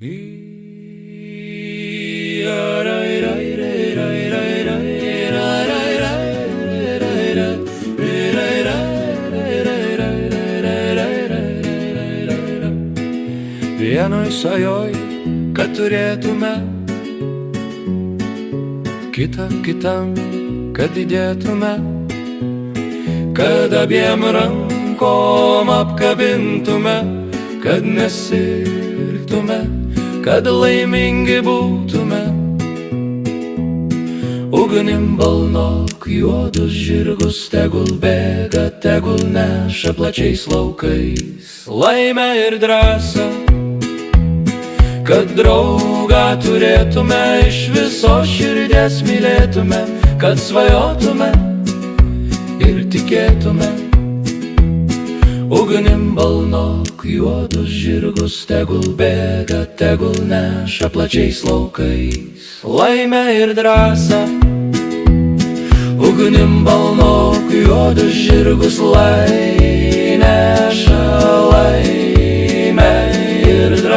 Vienoj svajoj, kad turėtume, kitą kitam, kad įdėtume, kad abiem rankom apkabintume, kad nesirgtume, kad laimingi būtume. Ugnim balnok juodus žirgus, tegul bėga, tegul neša plačiais laukais laimę ir drąsą, kad draugą turėtume, iš visos širdies mylėtume, kad svajotume ir tikėtume. Ugnim balnok juodus žirgus, tegul bėga, tegul neša plačiais laukais laimę ir drąsą. Ugnim balnok juodus žirgus, lai neša laimę ir drąsą.